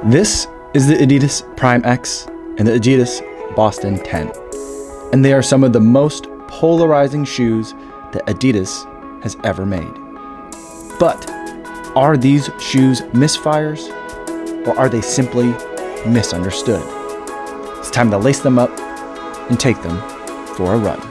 This is the Adidas Prime X and the Adidas Boston 10, and they are some of the most polarizing shoes that Adidas has ever made. But are these shoes misfires, or are they simply misunderstood? It's time to lace them up and take them for a run.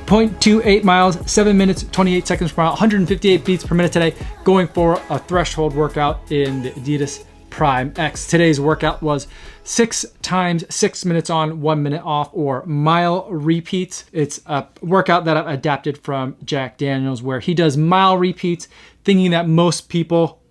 .28 miles, 7 minutes, 28 seconds per mile, 158 beats per minute today, going for a threshold workout in the Adidas Prime X. Today's workout was 6 times 6 minutes on, 1 minute off, or mile repeats. It's a workout that I've adapted from Jack Daniels, where he does mile repeats, thinking that most people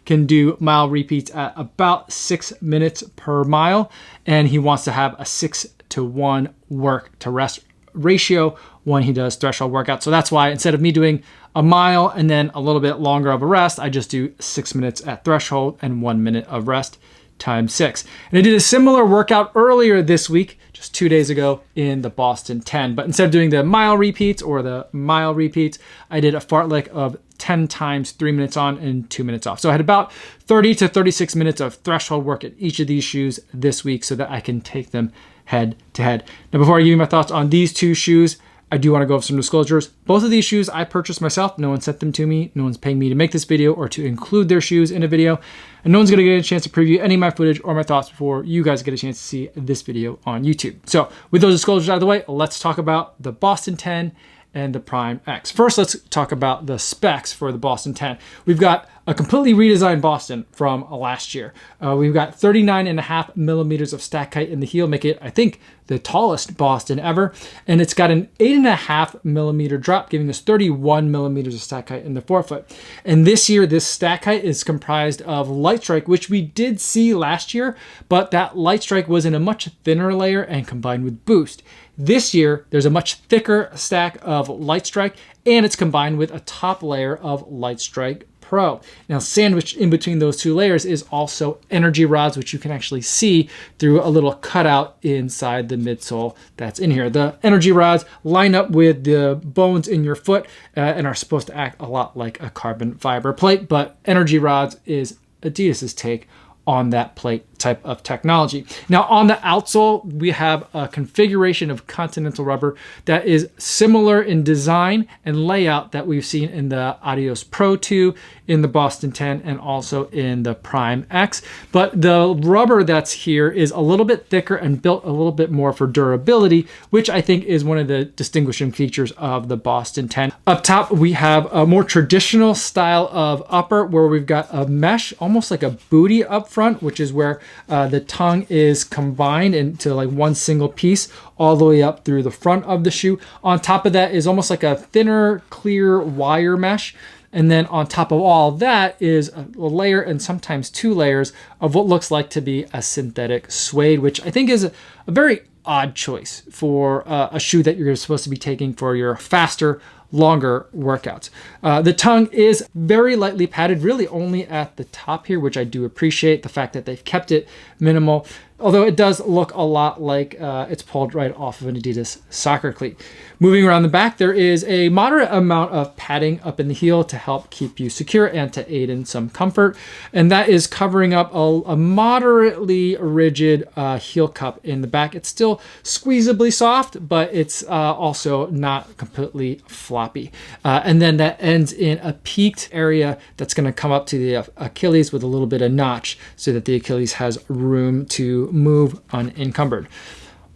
can do mile repeats at about 6 minutes per mile, and he wants to have a 6-to-1 work to rest ratio when he does threshold workout. So that's why instead of me doing a mile and then a little bit longer of a rest, I just do 6 minutes at threshold and 1 minute of rest times 6. And I did a similar workout earlier this week, just 2 days ago, in the Boston 10. But instead of doing the mile repeats or the mile repeats, I did a fartlek of 10 times 3 minutes on and 2 minutes off. So I had about 30 to 36 minutes of threshold work at each of these shoes this week so that I can take them head to head. Now, before I give you my thoughts on these two shoes, I do want to go over some disclosures. Both of these shoes I purchased myself. No one sent them to me. No one's paying me to make this video or to include their shoes in a video. And no one's going to get a chance to preview any of my footage or my thoughts before you guys get a chance to see this video on YouTube. So with those disclosures out of the way, let's talk about the Boston 10 and the Prime X. First, let's talk about the specs for the Boston 10. We've got a completely redesigned Boston from last year. We've got 39.5 millimeters of stack height in the heel, make it, I think, the tallest Boston ever. And it's got an 8.5 millimeter drop, giving us 31 millimeters of stack height in the forefoot. And this year, this stack height is comprised of light strike, which we did see last year, but that light strike was in a much thinner layer and combined with boost. This year, there's a much thicker stack of light strike, and it's combined with a top layer of light strike Pro. Now, sandwiched in between those two layers is also energy rods, which you can actually see through a little cutout inside the midsole that's in here. The energy rods line up with the bones in your foot and are supposed to act a lot like a carbon fiber plate, but energy rods is Adidas's take on that plate type of technology. Now, on the outsole, we have a configuration of Continental rubber that is similar in design and layout that we've seen in the Adidas Pro 2, in the Boston 10, and also in the Prime X. But the rubber that's here is a little bit thicker and built a little bit more for durability, which I think is one of the distinguishing features of the Boston 10. Up top, we have a more traditional style of upper where we've got a mesh, almost like a bootie up front, which is where the tongue is combined into like one single piece all the way up through the front of the shoe. On top of that is almost like a thinner, clear wire mesh. And then on top of all that is a layer and sometimes two layers of what looks like to be a synthetic suede, which I think is a very odd choice for a shoe that you're supposed to be taking for your faster, longer workouts. The tongue is very lightly padded, really only at the top here, which I do appreciate the fact that they've kept it minimal, although it does look a lot like it's pulled right off of an Adidas soccer cleat. Moving around the back, there is a moderate amount of padding up in the heel to help keep you secure and to aid in some comfort. And that is covering up a moderately rigid heel cup in the back. It's still squeezably soft, but it's also not completely floppy. And then that ends in a peaked area that's going to come up to the Achilles with a little bit of notch so that the Achilles has room to move unencumbered.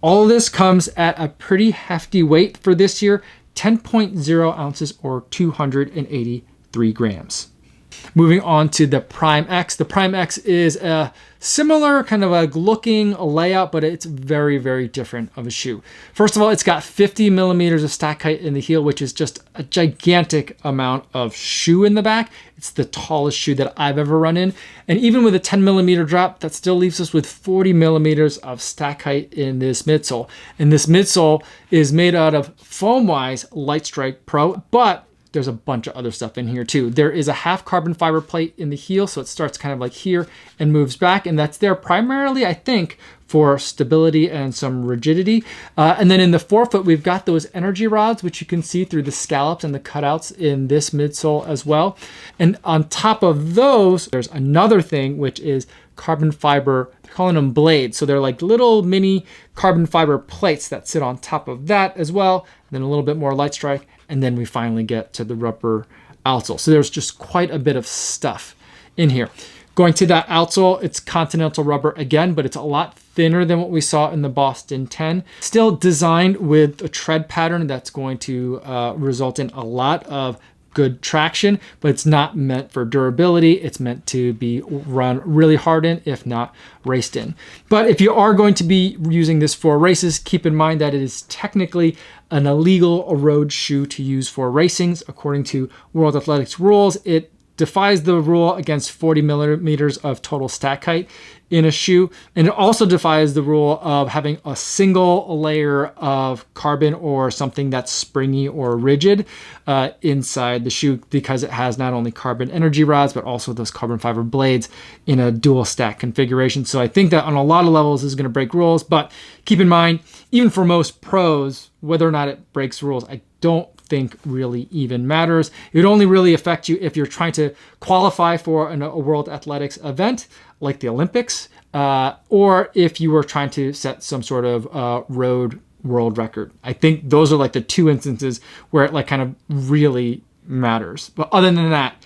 All of this comes at a pretty hefty weight for this year, 10.0 ounces or 283 grams. Moving on to the Prime X. The Prime X is a similar kind of a looking layout, but it's very, very different of a shoe. First of all, it's got 50 millimeters of stack height in the heel, which is just a gigantic amount of shoe in the back. It's the tallest shoe that I've ever run in. And even with a 10 millimeter drop, that still leaves us with 40 millimeters of stack height in this midsole. And this midsole is made out of Foamwise Light Strike Pro, but there's a bunch of other stuff in here too. There is a half carbon fiber plate in the heel, so it starts kind of like here and moves back, and that's there primarily, I think, for stability and some rigidity. And then in the forefoot, we've got those energy rods, which you can see through the scallops and the cutouts in this midsole as well. And on top of those, there's another thing, which is carbon fiber, they're calling them blades. So they're like little mini carbon fiber plates that sit on top of that as well. And then a little bit more light strike. And then we finally get to the rubber outsole. So there's just quite a bit of stuff in here. Going to that outsole, it's Continental rubber again, but it's a lot thinner than what we saw in the Boston 10. Still designed with a tread pattern that's going to result in a lot of good traction, but it's not meant for durability. It's meant to be run really hard in, if not raced in. But if you are going to be using this for races, keep in mind that it is technically an illegal road shoe to use for racings. According to World Athletics rules, it defies the rule against 40 millimeters of total stack height in a shoe. And it also defies the rule of having a single layer of carbon or something that's springy or rigid inside the shoe, because it has not only carbon energy rods, but also those carbon fiber blades in a dual stack configuration. So I think that on a lot of levels this is going to break rules, but keep in mind, even for most pros, whether or not it breaks rules, I don't think really even matters. It would only really affect you if you're trying to qualify for a World Athletics event like the Olympics, or if you were trying to set some sort of road world record. I think those are like the two instances where it like kind of really matters. But other than that,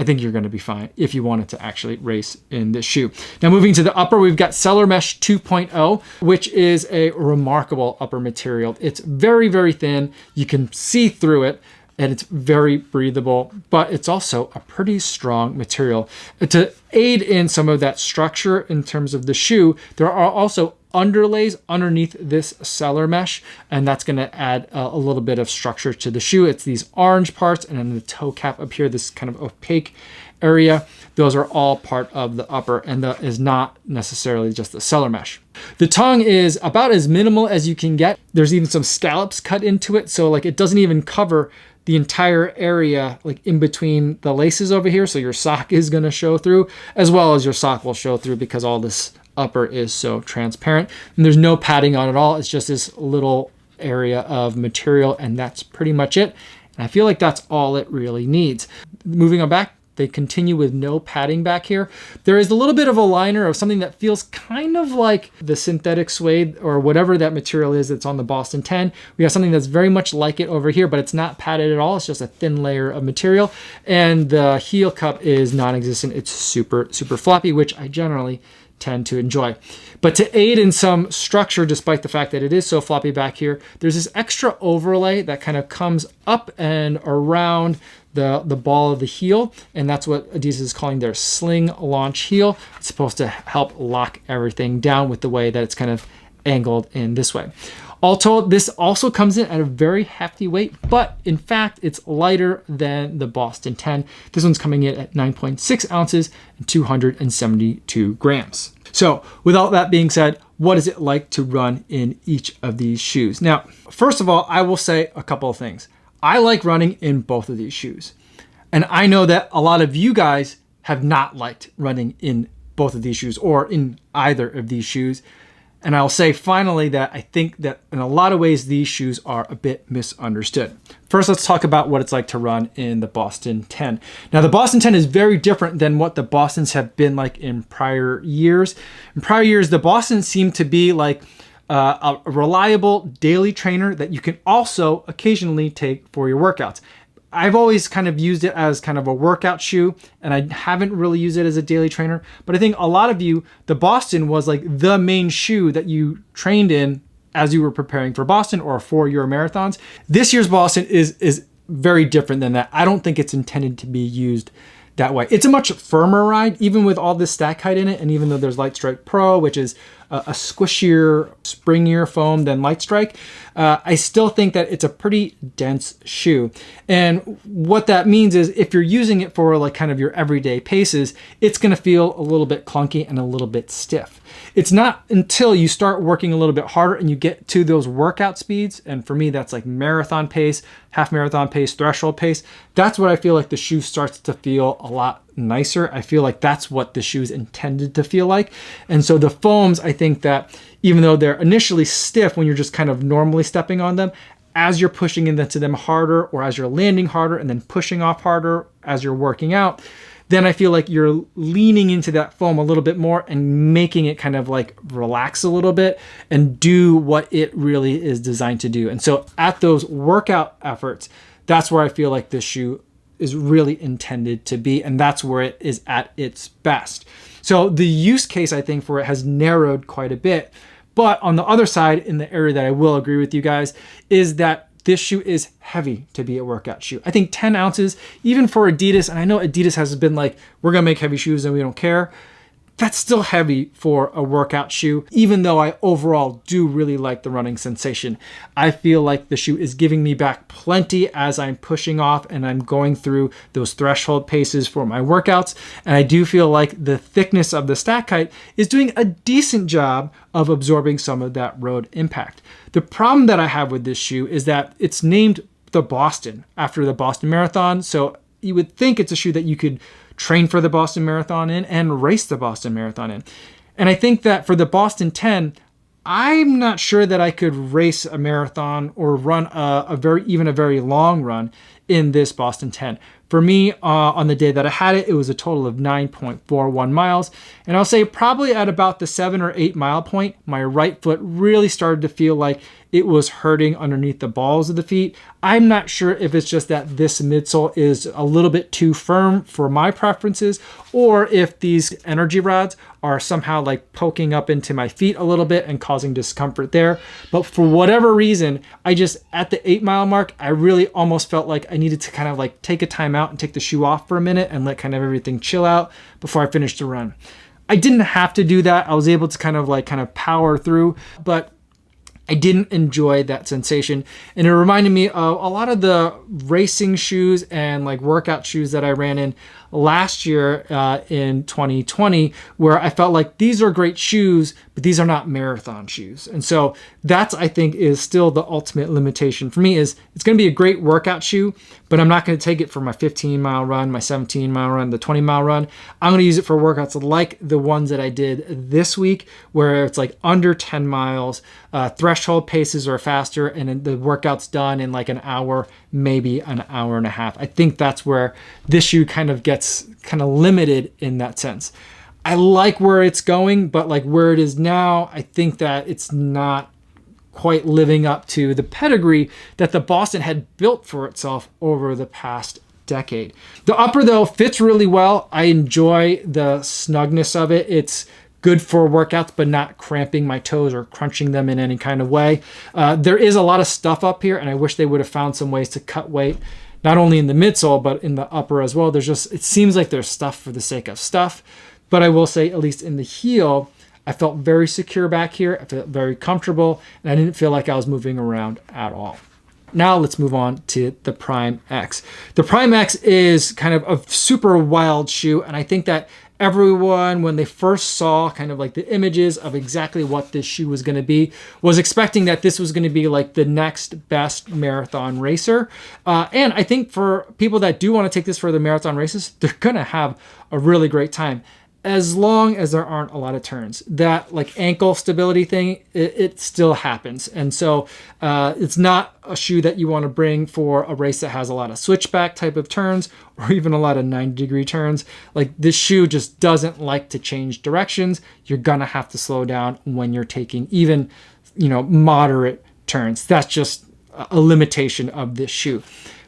I think you're going to be fine if you wanted to actually race in this shoe. Now moving to the upper, we've got Cellar Mesh 2.0, which is a remarkable upper material. It's very, very thin. You can see through it, and it's very breathable, but it's also a pretty strong material. To aid in some of that structure in terms of the shoe, there are also underlays underneath this cellar mesh, and that's going to add a little bit of structure to the shoe. It's these orange parts, and then the toe cap up here, this kind of opaque area. Those are all part of the upper, and that is not necessarily just the cellar mesh. The tongue is about as minimal as you can get. There's even some scallops cut into it, so like it doesn't even cover the entire area like in between the laces over here, so your sock is going to show through, as well as your sock will show through because all this upper is so transparent, and there's no padding on it all. It's just this little area of material, and that's pretty much it. And I feel like that's all it really needs. Moving on back, they continue with no padding back here. There is a little bit of a liner of something that feels kind of like the synthetic suede or whatever that material is that's on the Boston 10. We have something that's very much like it over here, but it's not padded at all. It's just a thin layer of material. And the heel cup is non-existent. It's super, super floppy, which I generally tend to enjoy. But to aid in some structure, despite the fact that it is so floppy back here, there's this extra overlay that kind of comes up and around the ball of the heel, and that's what Adidas is calling their sling launch heel. It's supposed to help lock everything down with the way that it's kind of angled in this way. All told, this also comes in at a very hefty weight, but in fact, it's lighter than the Boston 10. This one's coming in at 9.6 ounces and 272 grams. So with all that being said, what is it like to run in each of these shoes? Now, first of all, I will say a couple of things. I like running in both of these shoes. And I know that a lot of you guys have not liked running in both of these shoes or in either of these shoes. And I'll say finally that I think that in a lot of ways, these shoes are a bit misunderstood. First, let's talk about what it's like to run in the Boston 10. Now, the Boston 10 is very different than what the Bostons have been like in prior years. In prior years, the Bostons seem to be like a reliable daily trainer that you can also occasionally take for your workouts. I've always kind of used it as kind of a workout shoe, and I haven't really used it as a daily trainer. But I think a lot of you, the Boston was like the main shoe that you trained in as you were preparing for Boston or for your marathons. This year's Boston is very different than that. I don't think it's intended to be used that way. It's a much firmer ride, even with all this stack height in it. And even though there's Light Strike Pro, which is a squishier, springier foam than Light Strike, I still think that it's a pretty dense shoe. And what that means is if you're using it for like kind of your everyday paces, it's going to feel a little bit clunky and a little bit stiff. It's not until you start working a little bit harder and you get to those workout speeds, and for me that's like marathon pace, half marathon pace, threshold pace, that's what I feel like the shoe starts to feel a lot nicer. I feel like that's what the shoe is intended to feel like. And so the foams, I think that even though they're initially stiff when you're just kind of normally stepping on them, as you're pushing into them harder, or as you're landing harder and then pushing off harder as you're working out, then I feel like you're leaning into that foam a little bit more and making it kind of like relax a little bit and do what it really is designed to do. And so at those workout efforts, that's where I feel like this shoe is really intended to be, and that's where it is at its best. So the use case, I think, for it has narrowed quite a bit. But on the other side, in the area that I will agree with you guys, is that this shoe is heavy to be a workout shoe. I think 10 ounces, even for Adidas, and I know Adidas has been like, we're gonna make heavy shoes and we don't care. That's still heavy for a workout shoe, even though I overall do really like the running sensation. I feel like the shoe is giving me back plenty as I'm pushing off and I'm going through those threshold paces for my workouts. And I do feel like the thickness of the stack height is doing a decent job of absorbing some of that road impact. The problem that I have with this shoe is that it's named the Boston after the Boston Marathon. So you would think it's a shoe that you could train for the Boston Marathon in and race the Boston Marathon in. And I think that for the Boston 10, I'm not sure that I could race a marathon or run a very long run in this Boston 10. For me, on the day that I had it, it was a total of 9.41 miles. And I'll say probably at about the 7 or 8 mile point, my right foot really started to feel like it was hurting underneath the balls of the feet. I'm not sure if it's just that this midsole is a little bit too firm for my preferences, or if these energy rods are somehow like poking up into my feet a little bit and causing discomfort there. But for whatever reason, I just, at the 8 mile mark, I really almost felt like I needed to kind of like take a time out and take the shoe off for a minute and let kind of everything chill out before I finished the run. I didn't have to do that. I was able to kind of power through, but I didn't enjoy that sensation. And it reminded me of a lot of the racing shoes and like workout shoes that I ran in last year in 2020, where I felt like these are great shoes, but these are not marathon shoes. And so that's, I think, is still the ultimate limitation for me. Is it's going to be a great workout shoe, but I'm not going to take it for my 15 mile run, my 17 mile run, the 20 mile run. I'm going to use it for workouts like the ones that I did this week, where it's like under 10 miles, threshold paces are faster, and the workout's done in like an hour, maybe an hour and a half. I think that's where this shoe kind of gets limited in that sense. I like where it's going, but like where it is now, I think that it's not quite living up to the pedigree that the Boston had built for itself over the past decade. The upper, though, fits really well. I enjoy the snugness of it. It's good for workouts, but not cramping my toes or crunching them in any kind of way. There is a lot of stuff up here, and I wish they would have found some ways to cut weight, not only in the midsole, but in the upper as well. It seems like there's stuff for the sake of stuff. But I will say, at least in the heel, I felt very secure back here. I felt very comfortable, and I didn't feel like I was moving around at all. Now let's move on to the Prime X. The Prime X is kind of a super wild shoe, and I think that everyone, when they first saw kind of like the images of exactly what this shoe was going to be, was expecting that this was going to be like the next best marathon racer. And I think for people that do want to take this for the marathon races, they're going to have a really great time, as long as there aren't a lot of turns. That like ankle stability thing, it still happens. And so it's not a shoe that you want to bring for a race that has a lot of switchback type of turns, or even a lot of 90-degree turns. Like, this shoe just doesn't like to change directions. You're gonna have to slow down when you're taking even, moderate turns. That's just a limitation of this shoe.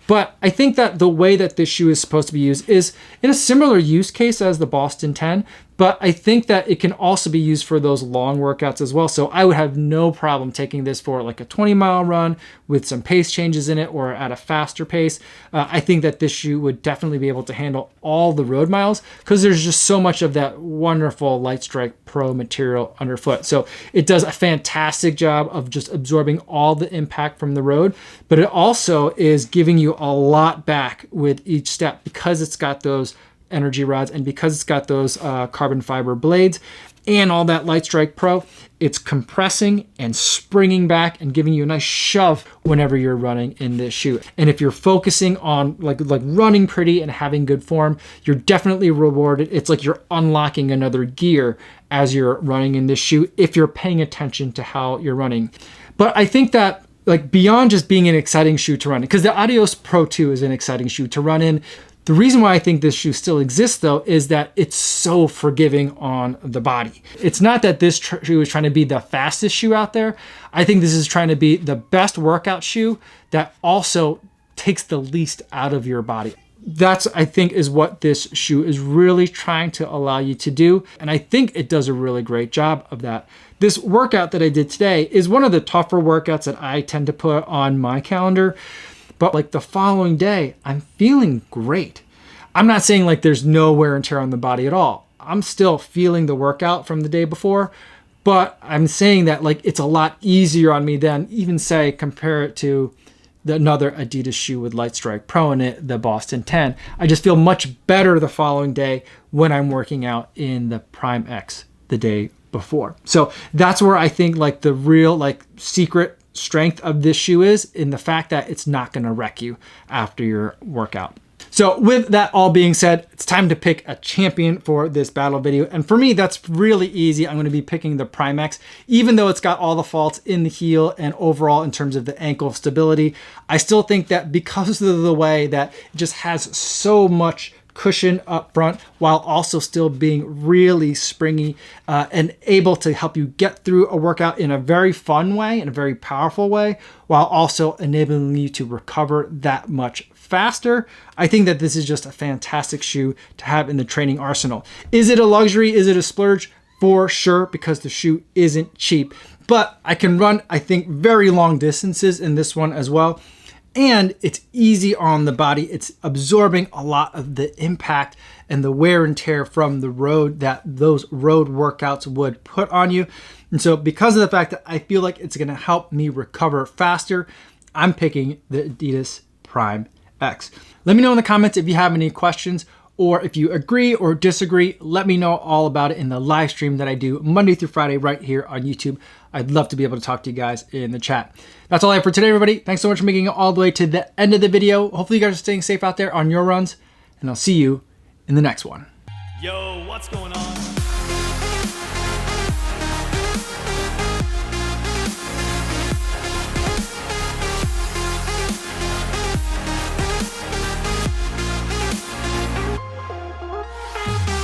But I think that the way that this shoe is supposed to be used is in a similar use case as the Boston 10, but I think that it can also be used for those long workouts as well. So I would have no problem taking this for like a 20-mile run with some pace changes in it or at a faster pace. I think that this shoe would definitely be able to handle all the road miles because there's just so much of that wonderful Lightstrike Pro material underfoot. So it does a fantastic job of just absorbing all the impact from the road, but it also is giving you a lot back with each step because it's got those energy rods and because it's got those carbon fiber blades and all that Lightstrike Pro. It's compressing and springing back and giving you a nice shove whenever you're running in this shoe. And if you're focusing on like running pretty and having good form, you're definitely rewarded. It's like you're unlocking another gear as you're running in this shoe if you're paying attention to how you're running. But I think that like beyond just being an exciting shoe to run in, because the Adios Pro 2 is an exciting shoe to run in. The reason why I think this shoe still exists though is that it's so forgiving on the body. It's not that this shoe is trying to be the fastest shoe out there. I think this is trying to be the best workout shoe that also takes the least out of your body. That's, I think, is what this shoe is really trying to allow you to do. And I think it does a really great job of that. This workout that I did today is one of the tougher workouts that I tend to put on my calendar. But like the following day, I'm feeling great. I'm not saying like there's no wear and tear on the body at all. I'm still feeling the workout from the day before, but I'm saying that like it's a lot easier on me than even say compare it to another Adidas shoe with Lightstrike Pro in it, the Boston 10. I just feel much better the following day when I'm working out in the Prime X the day before. So that's where I think like the real like secret strength of this shoe is in the fact that it's not going to wreck you after your workout. So with that all being said, it's time to pick a champion for this battle video. And for me, that's really easy. I'm going to be picking the Prime X, even though it's got all the faults in the heel and overall in terms of the ankle stability. I still think that because of the way that it just has so much cushion up front while also still being really springy and able to help you get through a workout in a very fun way, in a very powerful way, while also enabling you to recover that much faster. I think that this is just a fantastic shoe to have in the training arsenal. Is it a luxury? Is it a splurge? For sure, because the shoe isn't cheap. But I can run, I think, very long distances in this one as well. And it's easy on the body. It's absorbing a lot of the impact and the wear and tear from the road that those road workouts would put on you. And so because of the fact that I feel like it's going to help me recover faster, I'm picking the Adidas Prime X. Let me know in the comments if you have any questions or if you agree or disagree. Let me know all about it in the live stream that I do Monday through Friday right here on YouTube. I'd love to be able to talk to you guys in the chat. That's all I have for today, everybody. Thanks so much for making it all the way to the end of the video. Hopefully you guys are staying safe out there on your runs, and I'll see you in the next one. Yo, what's going on?